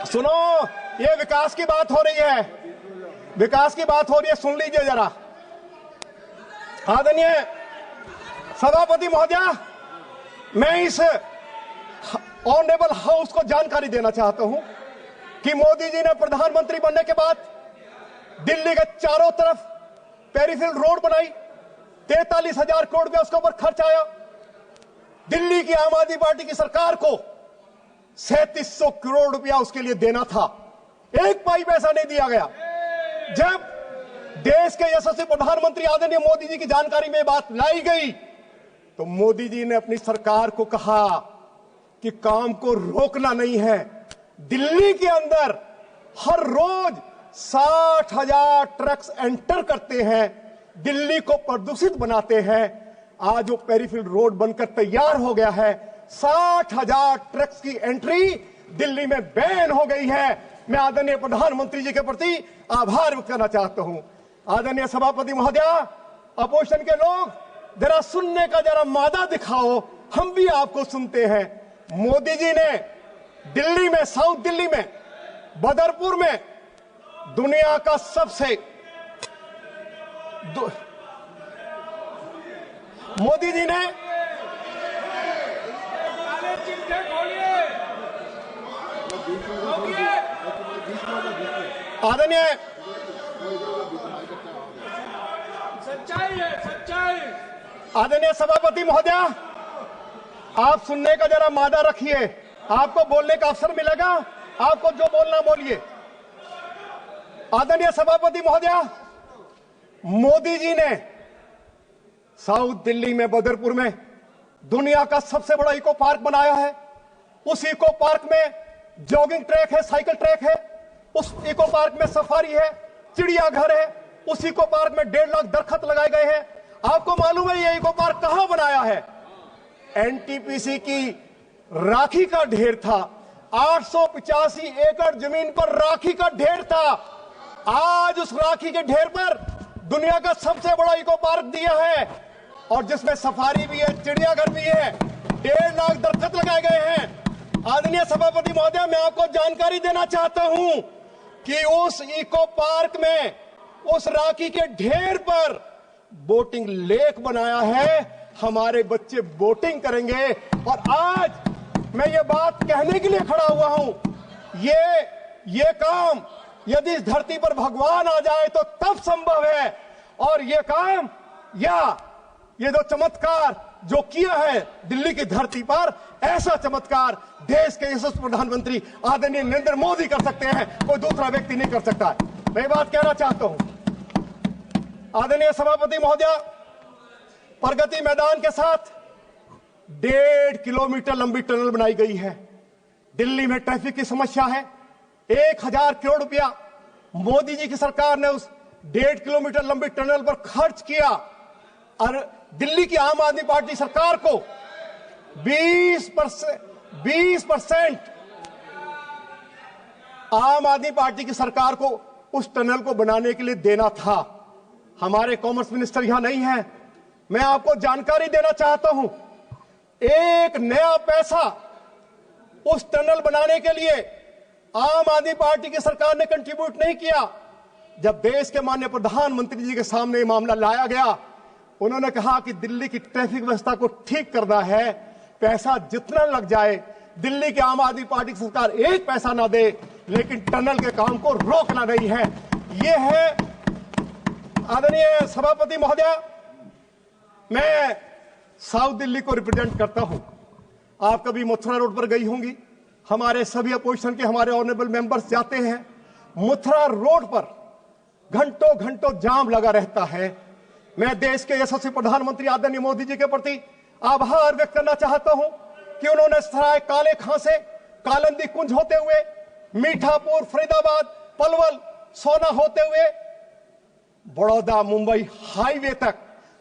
सुनो, ये विकास की बात हो रही है, विकास की बात हो रही है, सुन लीजिए जरा। आदरणीय सभापति महोदया, मैं इस ऑनरेबल हाउस को जानकारी देना चाहता हूं कि मोदी जी ने प्रधानमंत्री बनने के बाद दिल्ली के चारों तरफ पेरीफेरल रोड बनाई, 43,000 करोड़ रुपया उसके ऊपर खर्च आया। दिल्ली की आम आदमी पार्टी की सरकार को 3700 करोड़ रुपया उसके लिए देना था, एक पाई पैसा नहीं दिया गया। जब देश के यशस्वी प्रधानमंत्री आदरणीय मोदी जी की जानकारी में बात लाई गई तो मोदी जी ने अपनी सरकार को कहा कि काम को रोकना नहीं है। दिल्ली के अंदर हर रोज 60,000 ट्रक्स एंटर करते हैं, दिल्ली को प्रदूषित बनाते हैं। आज वो पेरीफेरल रोड बनकर तैयार हो गया है, 60,000 ट्रक्स की एंट्री दिल्ली में बैन हो गई है। मैं आदरणीय प्रधानमंत्री जी के प्रति आभार व्यक्त करना चाहता हूं। आदरणीय सभापति महोदया, अपोजिशन के लोग जरा सुनने का जरा मादा दिखाओ, हम भी आपको सुनते हैं। मोदी जी ने दिल्ली में, साउथ दिल्ली में, बदरपुर में दुनिया का सबसे मोदी जी ने आदरणीय आदरणीय सभापति महोदया, आप सुनने का जरा मादा रखिए, आपको बोलने का अवसर मिलेगा, आपको जो बोलना बोलिए। आदरणीय सभापति महोदया, मोदी जी ने साउथ दिल्ली में, बदरपुर में दुनिया का सबसे बड़ा इको पार्क बनाया है। उस इको पार्क में जॉगिंग ट्रैक है, साइकिल ट्रैक है, उस इको पार्क में सफारी है, चिड़ियाघर है, उस इको पार्क में 1.5 लाख दरख्त लगाए गए हैं। आपको मालूम है ये इको पार्क कहां बनाया है? एनटीपीसी की राखी का ढेर था, 885 एकड़ जमीन पर राखी का ढेर था। आज उस राखी के ढेर पर दुनिया का सबसे बड़ा इको पार्क दिया है और जिसमें सफारी भी है, चिड़ियाघर भी है, 1.5 लाख दरख्त लगाए गए हैं। आदरणीय सभापति महोदय, मैं आपको जानकारी देना चाहता हूं कि उस इको पार्क में, उस राखी के ढेर पर बोटिंग लेक बनाया है। हमारे बच्चे बोटिंग करेंगे और आज मैं ये बात कहने के लिए खड़ा हुआ हूं, ये काम यदि इस धरती पर भगवान आ जाए तो तब संभव है। और ये काम या ये जो चमत्कार जो किया है दिल्ली की धरती पर, ऐसा चमत्कार देश के यशस्वी प्रधानमंत्री आदरणीय नरेंद्र मोदी कर सकते हैं, कोई दूसरा व्यक्ति नहीं कर सकता है। मैं ये बात कहना चाहता हूं। आदरणीय सभापति महोदया, प्रगति मैदान के साथ 1.5 किलोमीटर लंबी टनल बनाई गई है। दिल्ली में ट्रैफिक की समस्या है, 1000 करोड़ रुपया मोदी जी की सरकार ने उस 1.5 किलोमीटर लंबी टनल पर खर्च किया और दिल्ली की आम आदमी पार्टी सरकार को 20% आम आदमी पार्टी की सरकार को उस टनल को बनाने के लिए देना था। हमारे कॉमर्स मिनिस्टर यहां नहीं है, मैं आपको जानकारी देना चाहता हूं, एक नया पैसा उस टनल बनाने के लिए आम आदमी पार्टी की सरकार ने कंट्रीब्यूट नहीं किया। जब देश के माननीय प्रधानमंत्री जी के सामने ये मामला लाया गया, उन्होंने कहा कि दिल्ली की ट्रैफिक व्यवस्था को ठीक करना है, पैसा जितना लग जाए, दिल्ली की आम आदमी पार्टी की सरकार एक पैसा ना दे, लेकिन टनल के काम को रोकना नहीं है। ये है आदरणीय सभापति महोदया, मैं साउथ दिल्ली को रिप्रेजेंट करता हूं। आप कभी मथुरा रोड पर गई होंगी, हमारे सभी अपोजिशन के हमारे ऑनरेबल मेंबर्स जाते हैं। मथुरा रोड पर घंटों घंटों जाम लगा रहता है। मैं देश के यशस्वी प्रधानमंत्री आदरणीय मोदी जी के प्रति आभार व्यक्त करना चाहता हूं कि उन्होंने सराय काले खां से कालंदी कुंज होते हुए, मीठापुर, फरीदाबाद, पलवल, सोना होते हुए बड़ौदा मुंबई हाईवे तक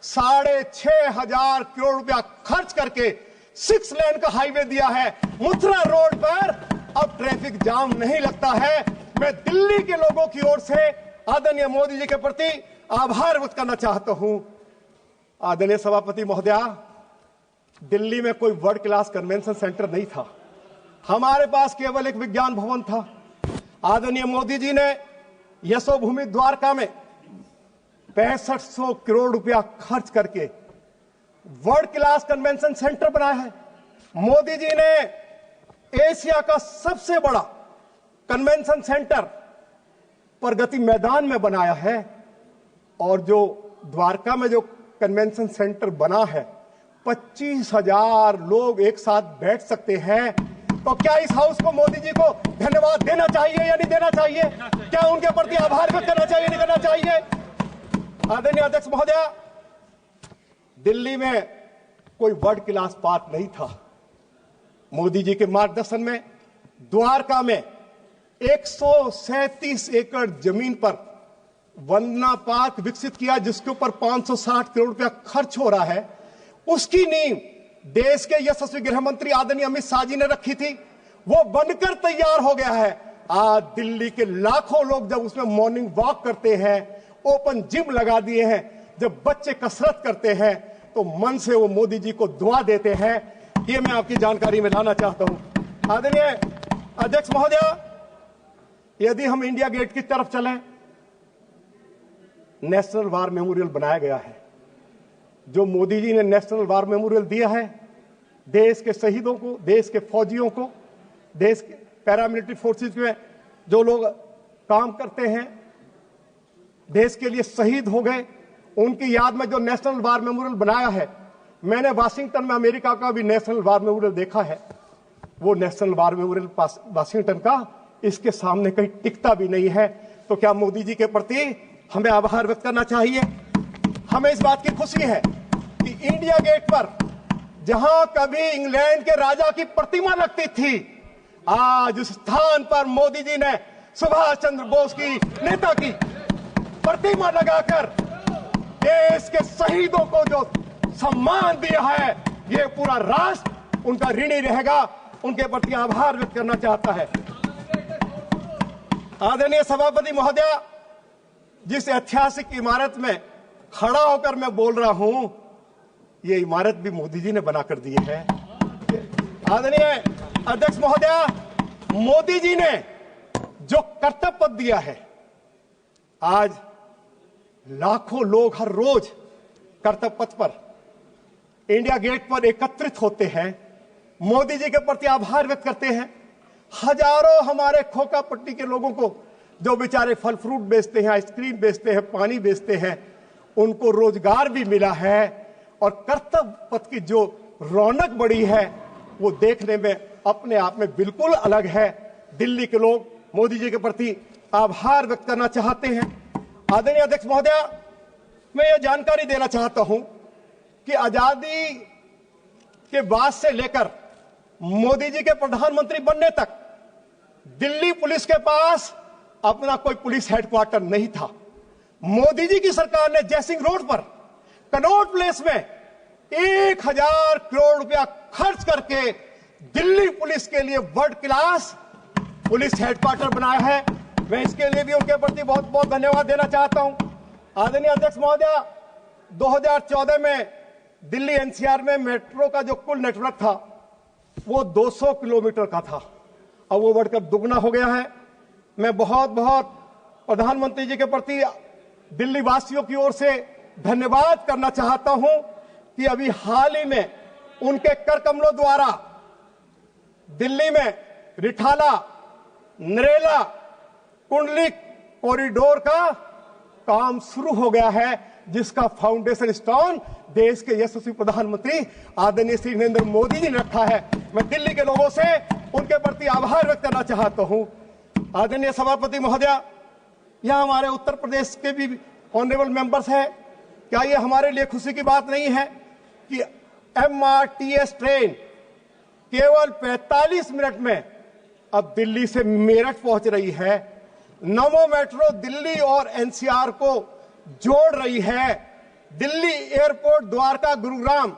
6,500 करोड़ रुपया खर्च करके 6 लेन का हाईवे दिया है। मथुरा रोड पर अब ट्रैफिक जाम नहीं लगता है। मैं दिल्ली के लोगों की ओर से आदरणीय मोदी जी के प्रति आभार व्यक्त करना चाहता हूं। आदरणीय सभापति महोदया, दिल्ली में कोई वर्ल्ड क्लास कन्वेंशन सेंटर नहीं था, हमारे पास केवल एक विज्ञान भवन था। आदरणीय मोदी जी ने यशोभूमि द्वारका में 6500 करोड़ रुपया खर्च करके वर्ल्ड क्लास कन्वेंशन सेंटर बनाया है। मोदी जी ने एशिया का सबसे बड़ा कन्वेंशन सेंटर प्रगति मैदान में बनाया है और जो द्वारका में जो कन्वेंशन सेंटर बना है 25,000 लोग एक साथ बैठ सकते हैं। तो क्या इस हाउस को मोदी जी को धन्यवाद देना चाहिए या नहीं देना चाहिए? क्या उनके प्रति आभार व्यक्त करना चाहिए नहीं करना चाहिए? आदरणीय अध्यक्ष महोदय, दिल्ली में कोई वर्ल्ड क्लास पार्क नहीं था। मोदी जी के मार्गदर्शन में द्वारका में 137 एकड़ जमीन पर वंदना पार्क विकसित किया, जिसके ऊपर 560 करोड़ रुपया खर्च हो रहा है। उसकी नींव देश के यशस्वी गृह मंत्री आदरणीय अमित शाह जी ने रखी थी। वो बनकर तैयार हो गया है। आज दिल्ली के लाखों लोग जब उसमें मॉर्निंग वॉक करते हैं, ओपन जिम लगा दिए हैं, जब बच्चे कसरत करते हैं तो मन से वो मोदी जी को दुआ देते हैं। ये मैं आपकी जानकारी में लाना चाहता हूं। आदरणीय अध्यक्ष महोदय, यदि हम इंडिया गेट की तरफ चलें, नेशनल वार मेमोरियल बनाया गया है। जो मोदी जी ने नेशनल वार मेमोरियल दिया है देश के शहीदों को, देश के फौजियों को, देश के पैरामिलिट्री फोर्सेस में जो लोग काम करते हैं, देश के लिए शहीद हो गए, उनकी याद में जो नेशनल वार मेमोरियल बनाया है। मैंने वाशिंगटन में अमेरिका का भी नेशनल वार मेमोरियल देखा है। वो नेशनल वार मेमोरियल वाशिंगटन का इसके सामने कहीं टिकता भी नहीं है। तो क्या मोदी जी के प्रति हमें आभार व्यक्त करना चाहिए? हमें इस बात की खुशी है कि इंडिया गेट पर जहां कभी इंग्लैंड के राजा की प्रतिमा लगती थी, आज उस स्थान पर मोदी जी ने सुभाष चंद्र बोस की, नेता की प्रतिमा लगाकर देश के शहीदों को जो सम्मान दिया है, ये पूरा राष्ट्र उनका ऋणी रहेगा। उनके प्रति आभार व्यक्त करना चाहता है। आदरणीय सभापति महोदय, जिस ऐतिहासिक इमारत में खड़ा होकर मैं बोल रहा हूं, ये इमारत भी मोदी जी ने बनाकर दी है। आदरणीय अध्यक्ष महोदय, मोदी जी ने जो कर्तव्य पथ दिया है, आज लाखों लोग हर रोज कर्तव्य पथ पर इंडिया गेट पर एकत्रित होते हैं, मोदी जी के प्रति आभार व्यक्त करते हैं। हजारों हमारे खोखा पट्टी के लोगों को, जो बेचारे फल फ्रूट बेचते हैं, आइसक्रीम बेचते हैं, पानी बेचते हैं, उनको रोजगार भी मिला है और कर्तव्य पथ की जो रौनक बढ़ी है वो देखने में अपने आप में बिल्कुल अलग है। दिल्ली के लोग मोदी जी के प्रति आभार व्यक्त करना चाहते हैं। आदरणीय अध्यक्ष महोदय, मैं ये जानकारी देना चाहता हूं कि आजादी के बाद से लेकर मोदी जी के प्रधानमंत्री बनने तक दिल्ली पुलिस के पास अपना कोई पुलिस हेडक्वार्टर नहीं था। मोदी जी की सरकार ने जयसिंह रोड पर कनॉट प्लेस में 1000 करोड़ रुपया खर्च करके दिल्ली पुलिस के लिए वर्ल्ड क्लास पुलिस हेडक्वार्टर बनाया है। मैं इसके लिए भी उनके प्रति बहुत बहुत धन्यवाद देना चाहता हूं। आदरणीय अध्यक्ष महोदय, 2014 में दिल्ली एनसीआर में मेट्रो का जो कुल नेटवर्क था वो 200 किलोमीटर का था, अब वो बढ़कर दुगना हो गया है। मैं बहुत बहुत प्रधानमंत्री जी के प्रति दिल्ली वासियों की ओर से धन्यवाद करना चाहता हूं कि अभी हाल ही में उनके कर कमलों द्वारा दिल्ली में रिठाला नरेला कुंडलिक कॉरिडोर का काम शुरू हो गया है, जिसका फाउंडेशन स्टोन देश के यशस्वी प्रधानमंत्री आदरणीय श्री नरेंद्र मोदी जी ने रखा है। मैं दिल्ली के लोगों से उनके प्रति आभार व्यक्त करना चाहता हूं। आदरणीय सभापति महोदय, यहां हमारे उत्तर प्रदेश के भी ऑनरेबल मेंबर्स हैं। क्या ये हमारे लिए खुशी की बात नहीं है कि MRTS ट्रेन केवल 45 मिनट में अब दिल्ली से मेरठ पहुंच रही है। नमो मेट्रो दिल्ली और एनसीआर को जोड़ रही है। Delhi airport Dwarka Gurugram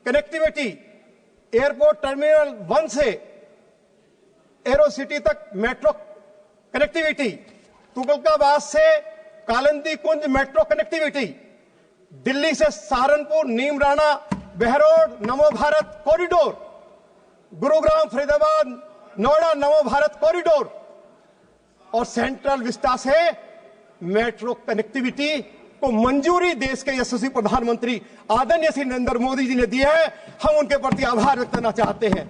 connectivity, airport terminal 1 से एरो सिटी तक मेट्रो कनेक्टिविटी, तुगलकाबाद से कालिंदी कुंज मेट्रो कनेक्टिविटी, दिल्ली से सहारनपुर नीम राणा बहरोड नमो भारत कॉरिडोर, गुरुग्राम फरीदाबाद नोएडा नमो भारत कॉरिडोर, और सेंट्रल विस्टा से मेट्रो कनेक्टिविटी को मंजूरी देश के यशस्वी प्रधानमंत्री आदरणीय श्री नरेंद्र मोदी जी ने दी है। हम उनके प्रति आभार व्यक्त करना चाहते हैं।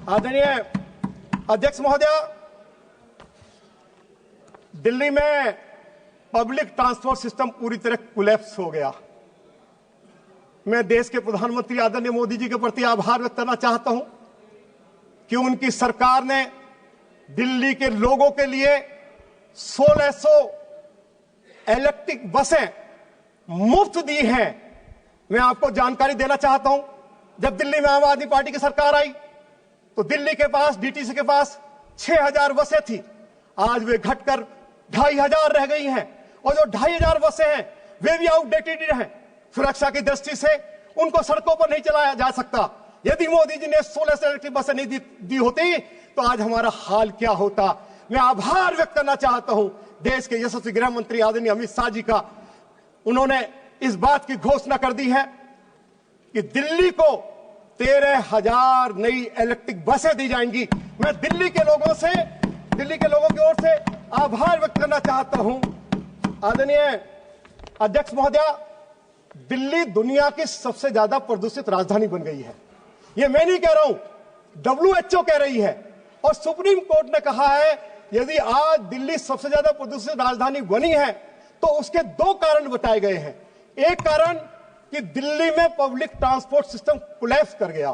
आदरणीय अध्यक्ष महोदय, दिल्ली में पब्लिक ट्रांसपोर्ट सिस्टम पूरी तरह कोलैप्स हो गया। मैं देश के प्रधानमंत्री आदरणीय मोदी जी के प्रति आभार व्यक्त करना चाहता हूं कि उनकी सरकार ने दिल्ली के लोगों के लिए 1600 इलेक्ट्रिक बसें मुफ्त दी हैं। मैं आपको जानकारी देना चाहता हूं, जब दिल्ली में आम आदमी पार्टी की सरकार आई तो दिल्ली के पास, डीटीसी के पास 6000 बसें थी। आज वे घटकर 2500 रह गई हैं, और जो 2500 बसें हैं वे भी आउटडेटेड हैं। सुरक्षा की दृष्टि से उनको सड़कों पर नहीं चलाया जा सकता। यदि मोदी जी ने 1600 इलेक्ट्रिक बसें नहीं दी होती तो आज हमारा हाल क्या होता। मैं आभार व्यक्त करना चाहता हूं देश के यशस्वी गृह मंत्री आदरणीय अमित शाह जी का। उन्होंने इस बात की घोषणा कर दी है कि दिल्ली को 13,000 नई इलेक्ट्रिक बसें दी जाएंगी। मैं दिल्ली के लोगों की ओर से आभार व्यक्त करना चाहता हूं। आदरणीय अध्यक्ष महोदय, दिल्ली दुनिया की सबसे ज्यादा प्रदूषित राजधानी बन गई है। यह मैं नहीं कह रहा हूं, WHO कह रही है, और सुप्रीम कोर्ट ने कहा है यदि आज दिल्ली सबसे ज्यादा प्रदूषित राजधानी बनी है तो उसके 2 कारण बताए गए हैं। एक कारण कि दिल्ली में पब्लिक ट्रांसपोर्ट सिस्टम कोलैप्स कर गया,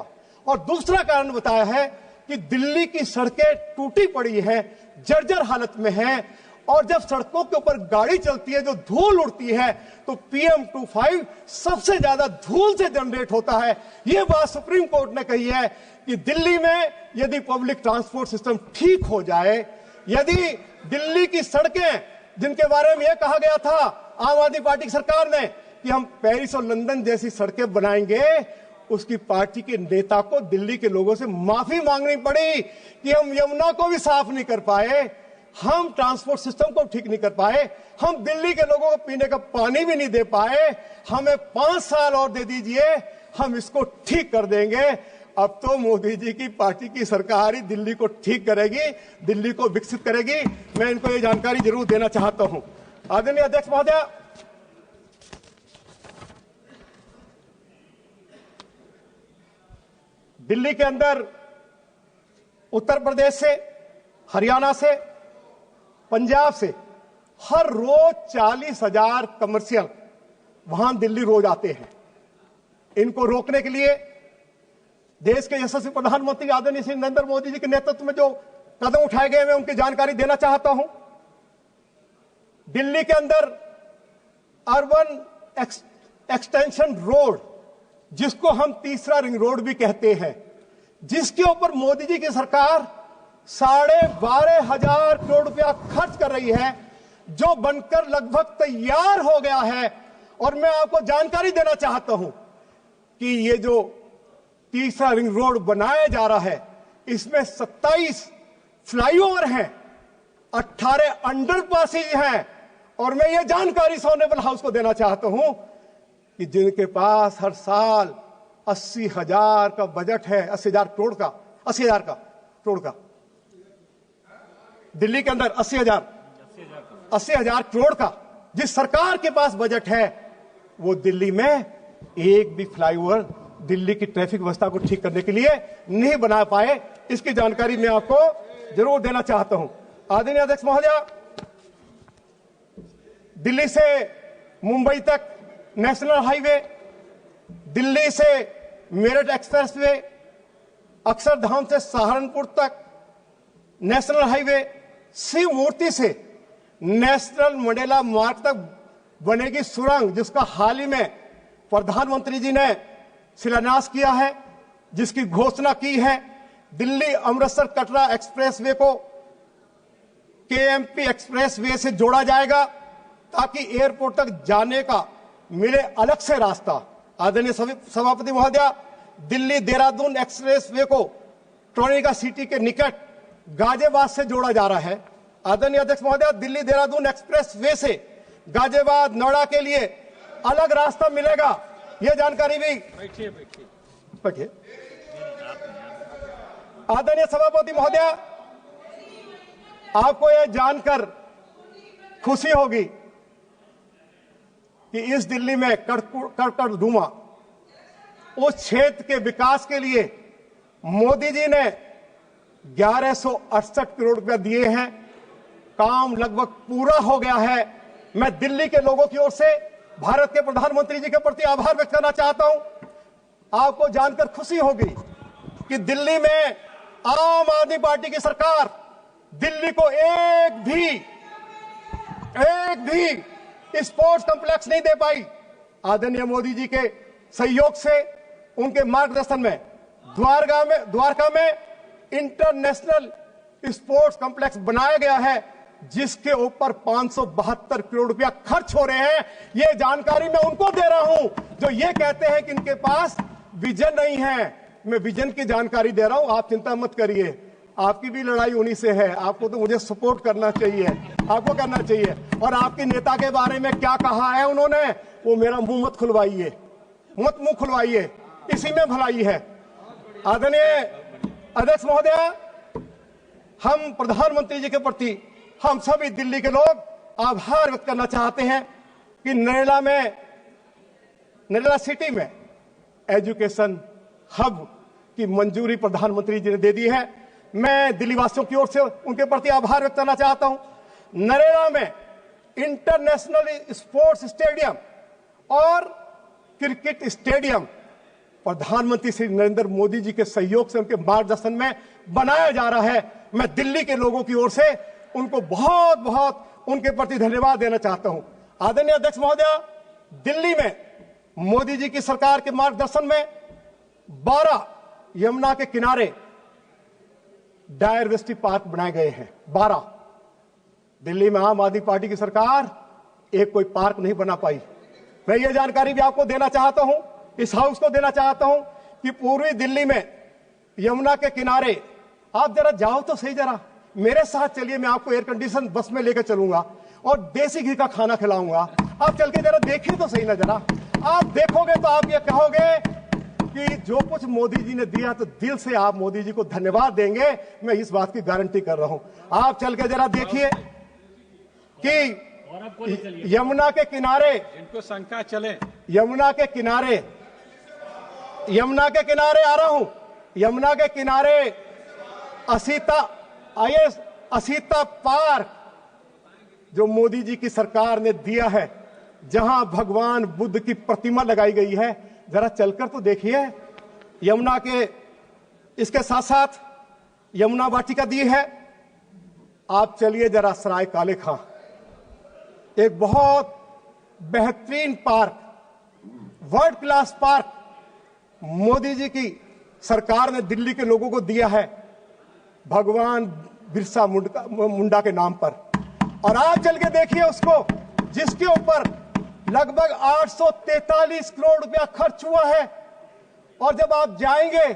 और दूसरा कारण बताया है कि दिल्ली की सड़कें टूटी पड़ी हैं, जर्जर हालत में हैं, और जब सड़कों के ऊपर गाड़ी चलती है, जो धूल उड़ती है, तो PM2.5 सबसे ज्यादा धूल से जनरेट होता है। यह बात सुप्रीम कोर्ट ने कही है कि दिल्ली में यदि पब्लिक ट्रांसपोर्ट सिस्टम ठीक हो जाए, यदि दिल्ली की सड़कें, जिनके बारे में यह कहा गया था आम आदमी पार्टी की सरकार ने कि हम पेरिस और लंदन जैसी सड़कें बनाएंगे, उसकी पार्टी के नेता को दिल्ली के लोगों से माफी मांगनी पड़ी कि हम यमुना को भी साफ नहीं कर पाए, हम ट्रांसपोर्ट सिस्टम को ठीक नहीं कर पाए, हम दिल्ली के लोगों को पीने का पानी भी नहीं दे पाए। हमें 5 साल और दे दीजिए, हम इसको ठीक कर देंगे। अब तो मोदी जी की पार्टी की सरकार ही दिल्ली को ठीक करेगी, दिल्ली को विकसित करेगी। मैं इनको ये जानकारी जरूर देना चाहता हूं। आदरणीय अध्यक्ष महोदय, दिल्ली के अंदर उत्तर प्रदेश से, हरियाणा से, पंजाब से हर रोज 40,000 कमर्शियल वाहन दिल्ली रोज आते हैं। इनको रोकने के लिए देश के यशस्वी प्रधानमंत्री आदरणीय श्री नरेंद्र मोदी जी के नेतृत्व में जो कदम उठाए गए, मैं उनकी जानकारी देना चाहता हूं। दिल्ली के अंदर अर्बन एक्सटेंशन रोड, जिसको हम तीसरा रिंग रोड भी कहते हैं, जिसके ऊपर मोदी जी की सरकार 12,500 करोड़ रुपया खर्च कर रही है, जो बनकर लगभग तैयार हो गया है। और मैं आपको जानकारी देना चाहता हूं कि ये जो तीसरा रिंग रोड बनाया जा रहा है, इसमें 27 फ्लाईओवर हैं, 18 अंडरपासेज हैं, और मैं ये जानकारी ऑनरेबल हाउस को देना चाहता हूं कि जिनके पास हर साल 80,000 का बजट है, 80,000 करोड़ का दिल्ली के अंदर 80,000 करोड़ का जिस सरकार के पास बजट है, वो दिल्ली में एक भी फ्लाईओवर दिल्ली की ट्रैफिक व्यवस्था को ठीक करने के लिए नहीं बना पाए। इसकी जानकारी मैं आपको जरूर देना चाहता हूं। आदरणीय अध्यक्ष महोदय, दिल्ली से मुंबई तक नेशनल हाईवे, दिल्ली से मेरठ एक्सप्रेसवे, अक्षरधाम से सहारनपुर तक नेशनल हाईवे, शिव मूर्ति से नेशनल मंडेला मार्ग तक बनेगी सुरंग, जिसका हाल ही में प्रधानमंत्री जी ने शिलान्यास किया है, जिसकी घोषणा की है। दिल्ली अमृतसर कटरा एक्सप्रेसवे को KMP एक्सप्रेसवे से जोड़ा जाएगा, ताकि एयरपोर्ट तक जाने का मिले अलग से रास्ता। आदरणीय सभापति महोदय, दिल्ली देहरादून एक्सप्रेसवे को टोनिका सिटी के निकट गाजियाबाद से जोड़ा जा रहा है। आदरणीय अध्यक्ष महोदय, दिल्ली देहरादून एक्सप्रेसवे से गाजियाबाद नोएडा के लिए अलग रास्ता मिलेगा। यह जानकारी भी बैठिए। आदरणीय सभापति महोदय, आपको यह जानकर खुशी होगी कि इस दिल्ली में कड़कड़ धुआं उस क्षेत्र के विकास के लिए मोदी जी ने 1168 करोड़ रुपया दिए हैं। काम लगभग पूरा हो गया है। मैं दिल्ली के लोगों की ओर से भारत के प्रधानमंत्री जी के प्रति आभार व्यक्त करना चाहता हूं। आपको जानकर खुशी होगी कि दिल्ली में आम आदमी पार्टी की सरकार दिल्ली को एक भी स्पोर्ट्स कॉम्प्लेक्स नहीं दे पाई। आदरणीय मोदी जी के सहयोग से, उनके मार्गदर्शन में द्वारका में इंटरनेशनल स्पोर्ट्स कॉम्प्लेक्स बनाया गया है, जिसके ऊपर 572 करोड़ रुपया खर्च हो रहे हैं। यह जानकारी मैं उनको दे रहा हूं जो ये कहते हैं कि इनके पास विजन नहीं है। मैं विजन की जानकारी दे रहा हूं, आप चिंता मत करिए। आपकी भी लड़ाई उन्हीं से है। आपको तो मुझे सपोर्ट करना चाहिए, आपको करना चाहिए। और आपके नेता के बारे में क्या कहा है उन्होंने, वो मेरा मुंह मत खुलवाइए, मत मुंह खुलवाइए, इसी में भलाई है। आदरणीय अध्यक्ष महोदय, हम प्रधानमंत्री जी के प्रति हम सभी दिल्ली के लोग आभार व्यक्त करना चाहते हैं कि नरेला सिटी में एजुकेशन हब की मंजूरी प्रधानमंत्री जी ने दे दी है। मैं दिल्ली वासियों की ओर से उनके प्रति आभार व्यक्त करना चाहता हूं। नरेला में इंटरनेशनल स्पोर्ट्स स्टेडियम और क्रिकेट स्टेडियम प्रधानमंत्री श्री नरेंद्र मोदी जी के सहयोग से, उनके मार्गदर्शन में बनाया जा रहा है। मैं दिल्ली के लोगों की ओर से उनको बहुत बहुत उनके प्रति धन्यवाद देना चाहता हूं। आदरणीय अध्यक्ष महोदय, दिल्ली में मोदी जी की सरकार के मार्गदर्शन में 12 यमुना के किनारे डायवर्सिटी पार्क बनाए गए हैं। 12 दिल्ली में आम आदमी पार्टी की सरकार एक कोई पार्क नहीं बना पाई। मैं ये जानकारी भी आपको देना चाहता हूं, इस हाउस को देना चाहता हूं कि पूर्वी दिल्ली में यमुना के किनारे आप जरा जाओ तो सही, जरा मेरे साथ चलिए। मैं आपको एयर कंडीशन बस में लेकर चलूंगा और देसी घी का खाना खिलाऊंगा। आप चल के जरा देखिए तो सही ना, जरा आप देखोगे तो आप ये कहोगे कि जो कुछ मोदी जी ने दिया तो दिल से आप मोदी जी को धन्यवाद देंगे। मैं इस बात की गारंटी कर रहा हूं। आप चल के जरा देखिए कि यमुना के किनारे, इनको शंका चले, यमुना के किनारे आ रहा हूं, यमुना के किनारे असीता पार्क जो मोदी जी की सरकार ने दिया है, जहां भगवान बुद्ध की प्रतिमा लगाई गई है, जरा चलकर तो देखिए। यमुना के इसके साथ साथ यमुना वाटिका दी है। आप चलिए जरा सराय काले खां, एक बहुत बेहतरीन park, world class park Modi ji की सरकार ने दिल्ली के लोगों को दिया है, भगवान बिरसा मुंडा के नाम पर। और आप चल के देखिए उसको, जिसके ऊपर लगभग 843 करोड़ रुपया खर्च हुआ है। और जब आप जाएंगे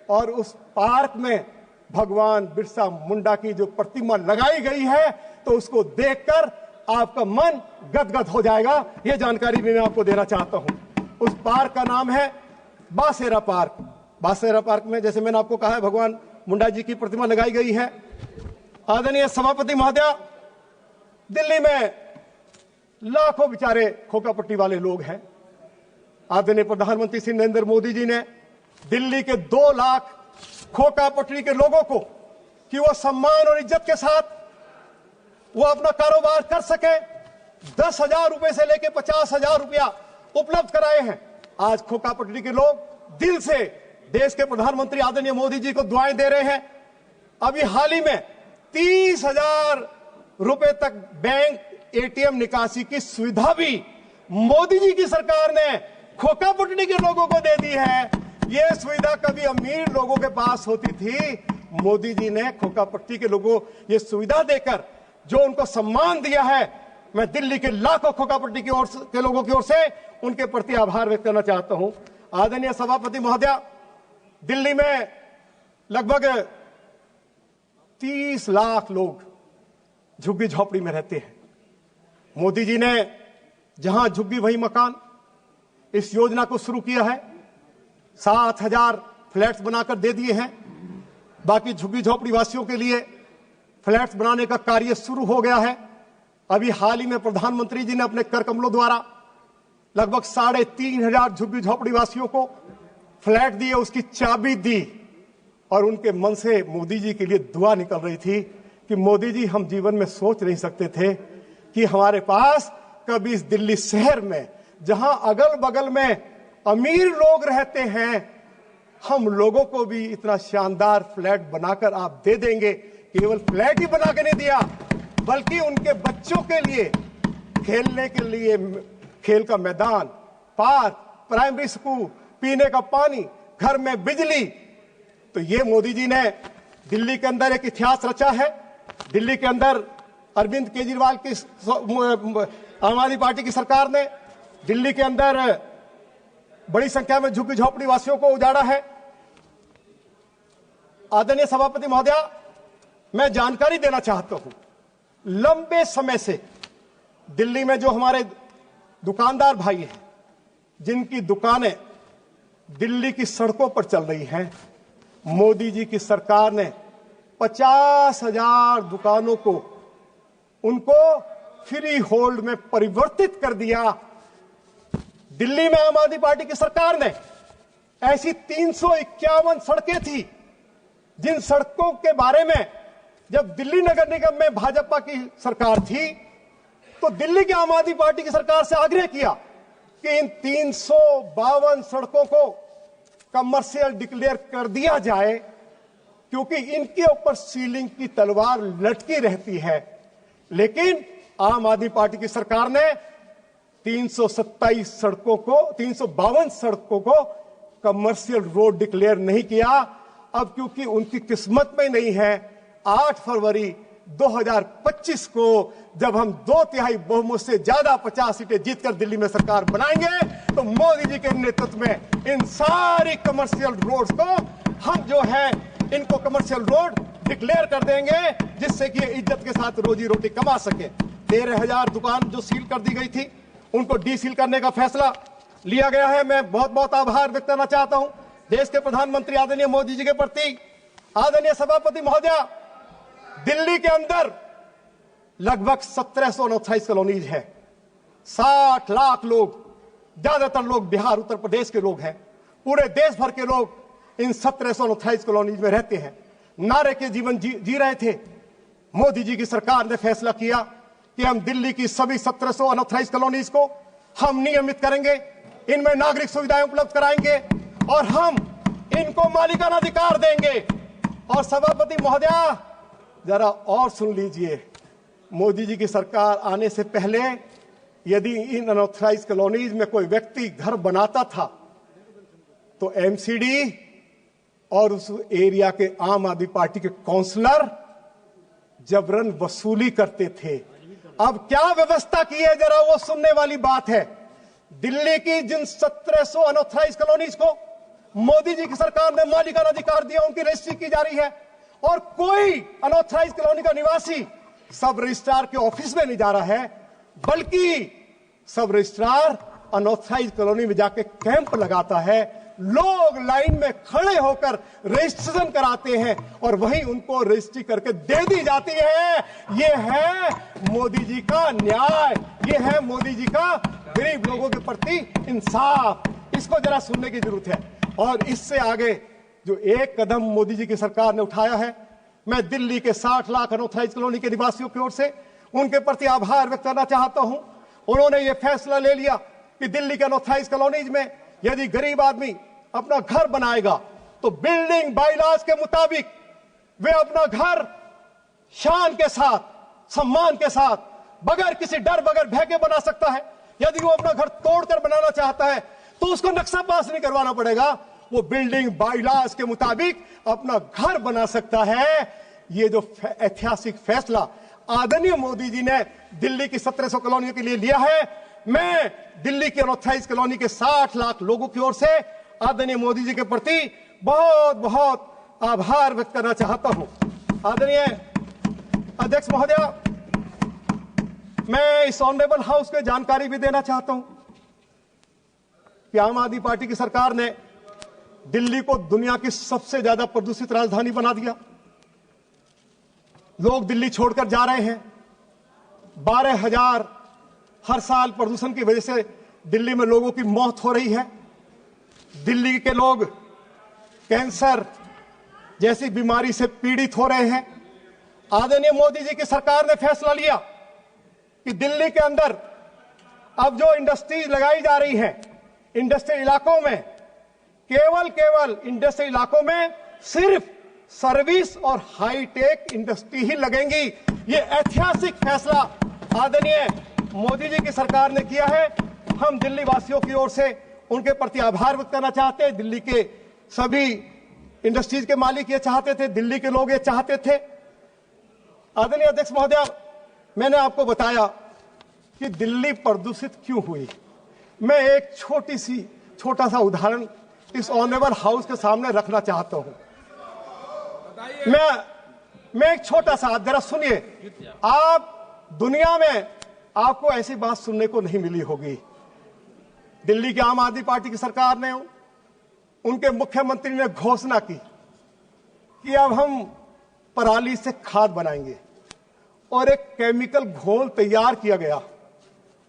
और उस पार्क में भगवान बिरसा मुंडा की जो प्रतिमा लगाई गई है, तो उसको देखकर आपका मन गदगद हो जाएगा। यह जानकारी भी मैं आपको देना चाहता हूं। उस पार्क का नाम है बासेरा पार्क। बासेरा पार्क में, जैसे मैंने आपको कहा है, भगवान मुंडा जी की प्रतिमा लगाई गई है। आदरणीय सभापति महोदय, दिल्ली में लाखों बेचारे खोका पट्टी वाले लोग हैं। आदरणीय प्रधानमंत्री श्री नरेंद्र मोदी जी ने दिल्ली के 2 लाख खोका पट्टी के लोगों को कि वो सम्मान और इज्जत के साथ वो अपना कारोबार कर सके, 10,000 रुपए से लेकर 50,000 रुपया उपलब्ध कराए हैं। आज खोका पट्टी के लोग दिल से देश के प्रधानमंत्री आदरणीय मोदी जी को दुआएं दे रहे हैं। अभी हाल ही में 30,000 रुपए तक बैंक एटीएम निकासी की सुविधा भी मोदी जी की सरकार ने खोका पट्टी के लोगों को दे दी है। यह सुविधा कभी अमीर लोगों के पास होती थी, मोदी जी ने खोका पट्टी के लोगों को यह सुविधा देकर जो उनको सम्मान दिया है, मैं दिल्ली के लाखों खोका पट्टी की ओर के लोगों की ओर से उनके प्रति आभार व्यक्त करना चाहता हूं। आदरणीय सभापति महोदय, दिल्ली में लगभग 30 लाख लोग झुग्गी झोपड़ी में रहते हैं। मोदी जी ने जहां झुग्गी वहीं मकान इस योजना को शुरू किया है। 7,000 फ्लैट्स बनाकर दे दिए हैं। बाकी झुग्गी झोपड़ी वासियों के लिए फ्लैट्स बनाने का कार्य शुरू हो गया है। अभी हाल ही में प्रधानमंत्री जी ने अपने कर कमलों द्वारा लगभग 3,500 झुग्गी झोपड़ी वासियों को फ्लैट दिए, उसकी चाबी दी और उनके मन से मोदी जी के लिए दुआ निकल रही थी कि मोदी जी, हम जीवन में सोच नहीं सकते थे कि हमारे पास कभी इस दिल्ली शहर में, जहां अगल बगल में अमीर लोग रहते हैं, हम लोगों को भी इतना शानदार फ्लैट बनाकर आप दे देंगे। केवल फ्लैट ही बना के नहीं दिया, बल्कि उनके बच्चों के लिए खेलने के लिए खेल का मैदान, पार्क, प्राइमरी स्कूल, पीने का पानी, घर में बिजली। तो ये मोदी जी ने दिल्ली के अंदर एक इतिहास रचा है। दिल्ली के अंदर अरविंद केजरीवाल की आम आदमी पार्टी की सरकार ने दिल्ली के अंदर बड़ी संख्या में झुग्गी झोपड़ी वासियों को उजाड़ा है। आदरणीय सभापति महोदया, मैं जानकारी देना चाहता हूं, लंबे समय से दिल्ली में जो हमारे दुकानदार भाई हैं, जिनकी दुकानें दिल्ली की सड़कों पर चल रही हैं, मोदी जी की सरकार ने 50,000 दुकानों को उनको फ्री होल्ड में परिवर्तित कर दिया। दिल्ली में आम आदमी पार्टी की सरकार ने ऐसी 351 सड़कें थी, जिन सड़कों के बारे में जब दिल्ली नगर निगम में भाजपा की सरकार थी तो दिल्ली की आम आदमी पार्टी की सरकार से आग्रह किया कि इन 352 सड़कों को कमर्शियल डिक्लेयर कर दिया जाए, क्योंकि इनके ऊपर सीलिंग की तलवार लटकी रहती है। लेकिन आम आदमी पार्टी की सरकार ने 352 सड़कों को कमर्शियल रोड डिक्लेयर नहीं किया। अब क्योंकि उनकी किस्मत में नहीं है, 8 फरवरी 2025 को जब हम 2/3 बहुमत से ज्यादा 50 सीटें जीतकर दिल्ली में सरकार बनाएंगे, तो मोदी जी के नेतृत्व में इन सारी कमर्शियल रोड्स को हम जो है इनको कमर्शियल रोड डिक्लेयर कर देंगे, जिससे कि इज्जत के साथ रोजी रोटी कमा सके। 13,000 दुकान जो सील कर दी गई थी, उनको डी सील करने का फैसला लिया गया है। मैं बहुत बहुत आभार व्यक्त करना चाहता हूं देश के प्रधानमंत्री आदरणीय मोदी जी के प्रति। आदरणीय सभापति महोदया, दिल्ली के अंदर लगभग 1729 कॉलोनीज है। 60 लाख लोग, ज्यादातर लोग बिहार उत्तर प्रदेश के लोग हैं। पूरे देश भर के लोग इन 1729 कॉलोनीज में रहते हैं, नारे के जीवन जी रहे थे। मोदी जी की सरकार ने फैसला किया कि हम दिल्ली की सभी 1729 कॉलोनीज को हम नियमित करेंगे, इनमें नागरिक सुविधाएं उपलब्ध कराएंगे और हम इनको मालिकाना अधिकार देंगे। और सभापति महोदया, जरा और सुन लीजिए, मोदी जी की सरकार आने से पहले यदि इन अनऑथराइज्ड कॉलोनीज में कोई व्यक्ति घर बनाता था तो एमसीडी और उस एरिया के आम आदमी पार्टी के काउंसलर जबरन वसूली करते थे। अब क्या व्यवस्था की है, जरा वो सुनने वाली बात है। दिल्ली की जिन 1700 अनऑथराइज्ड कॉलोनीज को मोदी जी की सरकार ने मालिकाना अधिकार दिया, उनकी रजिस्ट्री की जा रही है और कोई अनऑथराइज्ड कॉलोनी का निवासी सब रजिस्ट्रार के ऑफिस में नहीं जा रहा है, बल्कि सब रजिस्ट्रार अनऑथराइज्ड कॉलोनी में जाके कैंप लगाता है। लोग लाइन में खड़े होकर रजिस्ट्रेशन कराते हैं और वहीं उनको रजिस्ट्री करके दे दी जाती है। ये है मोदी जी का न्याय, ये है मोदी जी का गरीब लोगों के प्रति इंसाफ। इसको जरा सुनने की जरूरत है। और इससे आगे जो एक कदम मोदी जी की सरकार ने उठाया है, मैं दिल्ली के 60 लाख अनऑथराइज्ड कॉलोनी के निवासियों की ओर से उनके प्रति आभार व्यक्त करना चाहता हूं। उन्होंने ये फैसला ले लिया कि दिल्ली के अनऑथराइज्ड कॉलोनीज में यदि गरीब आदमी अपना घर बनाएगा तो बिल्डिंग बायलॉज के मुताबिक वे अपना घर शान के साथ, सम्मान के साथ, बगैर किसी डर, बगैर भय के बना सकता है। यदि वो अपना घर तोड़कर बनाना चाहता है तो उसको नक्शा पास नहीं करवाना पड़ेगा, वो बिल्डिंग बायलॉज के मुताबिक अपना घर बना सकता है। ये जो ऐतिहासिक फैसला आदरणीय मोदी जी ने दिल्ली की 1700 कॉलोनियों के लिए लिया है, मैं दिल्ली की अनऑथराइज्ड कॉलोनी के 60 लाख लोगों की ओर से आदरणीय मोदी जी के प्रति बहुत बहुत आभार व्यक्त करना चाहता हूं। आदरणीय अध्यक्ष महोदया, मैं इस ऑनरेबल हाउस को जानकारी भी देना चाहता हूं कि आम आदमी पार्टी की सरकार ने दिल्ली को दुनिया की सबसे ज्यादा प्रदूषित राजधानी बना दिया। लोग दिल्ली छोड़कर जा रहे हैं। 12,000 हर साल प्रदूषण की वजह से दिल्ली में लोगों की मौत हो रही है। दिल्ली के लोग कैंसर जैसी बीमारी से पीड़ित हो रहे हैं। आदरणीय मोदी जी की सरकार ने फैसला लिया कि दिल्ली के अंदर अब जो इंडस्ट्रीज लगाई जा रही है, इंडस्ट्रियल इलाकों में केवल इंडस्ट्रियल इलाकों में सिर्फ सर्विस और हाईटेक इंडस्ट्री ही लगेंगी। ये ऐतिहासिक फैसला आदरणीय मोदी जी की सरकार ने किया है। हम दिल्ली वासियों की ओर से उनके प्रति आभार व्यक्त करना चाहते हैं। दिल्ली के सभी इंडस्ट्रीज के मालिक ये चाहते थे, दिल्ली के लोग ये चाहते थे। आदरणीय अध्यक्ष महोदय, मैंने आपको बताया कि दिल्ली प्रदूषित क्यों हुई। मैं एक छोटा सा उदाहरण इस ऑनरेबल हाउस के सामने रखना चाहता हूं। मैं एक छोटा सा, जरा सुनिए। आप दुनिया में आपको ऐसी बात सुनने को नहीं मिली होगी। दिल्ली की आम आदमी पार्टी की सरकार ने, उनके मुख्यमंत्री ने घोषणा की कि अब हम पराली से खाद बनाएंगे और एक केमिकल घोल तैयार किया गया।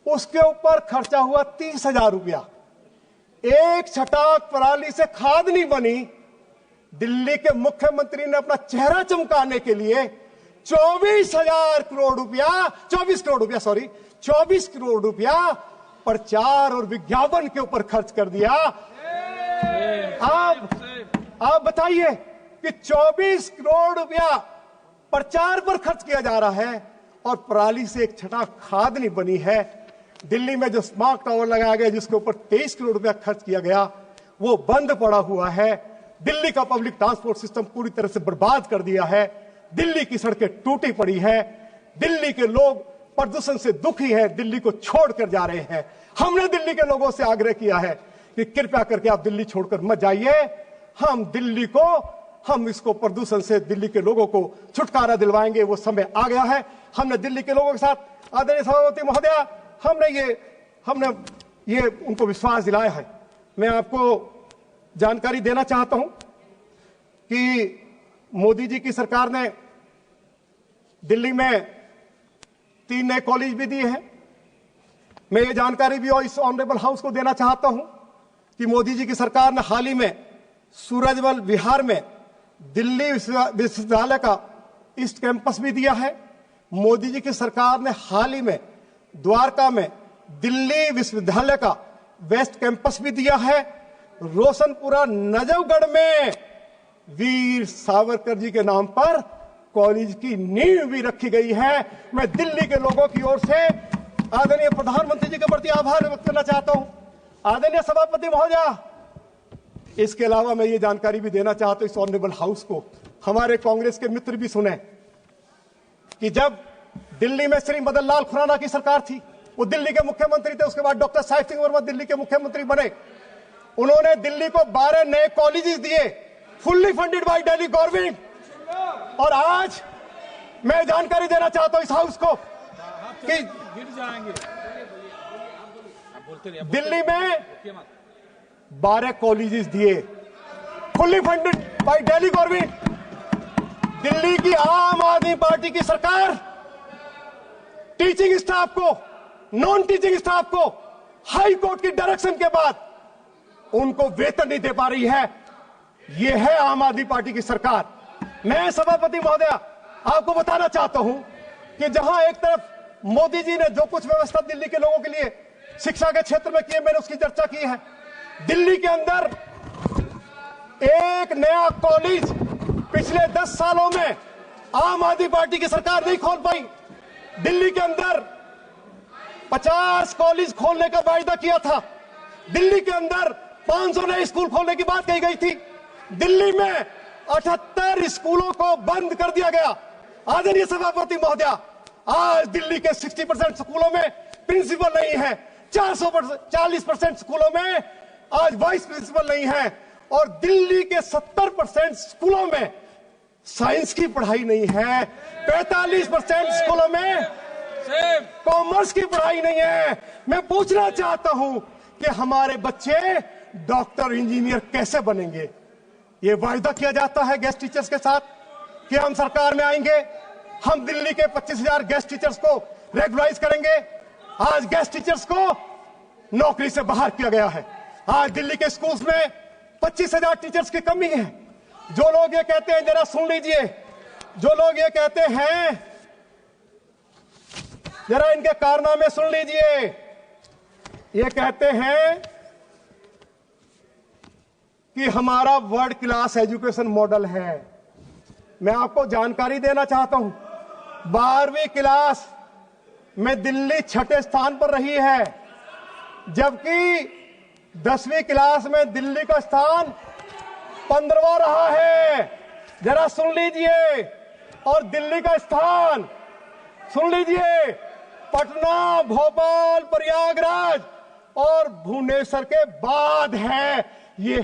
उसके ऊपर खर्चा हुआ 30,000 रुपया। एक छटाक पराली से खाद नहीं बनी। दिल्ली के मुख्यमंत्री ने अपना चेहरा चमकाने के लिए 24 करोड़ रुपया प्रचार और विज्ञापन के ऊपर खर्च कर दिया। आप बताइए कि 24 करोड़ रुपया प्रचार पर खर्च किया जा रहा है और पराली से एक छटा खाद नहीं बनी है। दिल्ली में जो स्मार्ट टावर लगाया गया, जिसके ऊपर 23 करोड़ रुपया खर्च किया गया, वो बंद पड़ा हुआ है। दिल्ली का पब्लिक ट्रांसपोर्ट सिस्टम पूरी तरह से बर्बाद कर दिया है। दिल्ली की सड़कें टूटी पड़ी है। दिल्ली के लोग प्रदूषण से दुखी है, दिल्ली को छोड़कर जा रहे हैं। हमने दिल्ली के लोगों से आग्रह किया है कि कृपया करके आप दिल्ली छोड़कर मत जाइए। हम इसको प्रदूषण से दिल्ली के लोगों को छुटकारा दिलवाएंगे। वो समय आ गया है। हमने दिल्ली के लोगों के साथ, आदरणीय सभापति महोदया, हमने ये उनको विश्वास दिलाया है। मैं आपको जानकारी देना चाहता हूं कि मोदी जी की सरकार ने दिल्ली में 3 नए कॉलेज भी दिए हैं। मैं ये जानकारी भी और इस ऑनरेबल हाउस को देना चाहता हूं कि मोदी जी की सरकार ने हाल ही में सूरजमल विहार में दिल्ली विश्वविद्यालय का ईस्ट कैंपस भी दिया है। मोदी जी की सरकार ने हाल ही में द्वारका में दिल्ली विश्वविद्यालय का वेस्ट कैंपस भी दिया है। रोशनपुरा नजफगढ़ में वीर सावरकर जी के नाम पर कॉलेज की नींव भी रखी गई है। मैं दिल्ली के लोगों की ओर से आदरणीय प्रधानमंत्री जी के प्रति आभार व्यक्त करना चाहता हूं। आदरणीय सभापति महोदय, इसके अलावा मैं ये जानकारी भी देना चाहता हूं इस ऑनरेबल हाउस को, हमारे कांग्रेस के मित्र भी सुने कि जब दिल्ली में श्री मदन लाल खुराना की सरकार थी, वो दिल्ली के मुख्यमंत्री थे। उसके बाद डॉक्टर साहिब सिंह वर्मा दिल्ली के मुख्यमंत्री बने। उन्होंने दिल्ली को 12 नए कॉलेजेस दिए, fully funded by Delhi government. और आज मैं जानकारी देना चाहता हूं इस हाउस को कि दिल्ली में 12 कॉलेजेस दिए, fully funded by Delhi government. Delhi की आम आदमी पार्टी की सरकार टीचिंग स्टाफ को, नॉन टीचिंग स्टाफ को हाई कोर्ट की डायरेक्शन के बाद उनको वेतन नहीं दे पा रही है। यह है आम आदमी पार्टी की सरकार। मैं सभापति महोदय आपको बताना चाहता हूं कि जहां एक तरफ मोदी जी ने जो कुछ व्यवस्था दिल्ली के लोगों के लिए शिक्षा के क्षेत्र में की है, मैंने उसकी चर्चा की है। दिल्ली के अंदर एक नया कॉलेज पिछले 10 सालों में आम आदमी पार्टी की सरकार नहीं खोल पाई। दिल्ली के अंदर 50 कॉलेज खोलने का वायदा किया था। दिल्ली के अंदर 500 नए स्कूल खोलने की बात कही गई थी। दिल्ली में 78 स्कूलों को बंद कर दिया गया। आदरणीय सभापति महोदय, आज दिल्ली के 60% स्कूलों में प्रिंसिपल नहीं है। 40% स्कूलों में आज वाइस प्रिंसिपल नहीं है। और दिल्ली के 70% स्कूलों में साइंस की पढ़ाई नहीं है। 45% स्कूलों में कॉमर्स की पढ़ाई नहीं है। मैं पूछना चाहता हूं कि हमारे बच्चे डॉक्टर इंजीनियर कैसे बनेंगे। ये वायदा किया जाता है गेस्ट टीचर्स के साथ कि हम सरकार में आएंगे, हम दिल्ली के 25,000 गेस्ट टीचर्स को रेगुलराइज करेंगे। आज गेस्ट टीचर्स को नौकरी से बाहर किया गया है। आज दिल्ली के स्कूल्स में 25,000 टीचर्स की कमी है। जो लोग ये कहते हैं, जरा सुन लीजिए, जो लोग ये कहते हैं, जरा इनके कारनामे सुन लीजिए। ये कहते हैं कि हमारा वर्ल्ड क्लास एजुकेशन मॉडल है। मैं आपको जानकारी देना चाहता हूं, 12वीं क्लास में दिल्ली 6ठे स्थान पर रही है, जबकि 10वीं क्लास में दिल्ली का स्थान 15वां रहा है। जरा सुन लीजिए। और दिल्ली का स्थान सुन लीजिए, पटना, भोपाल, प्रयागराज और भुवनेश्वर के बाद है। ये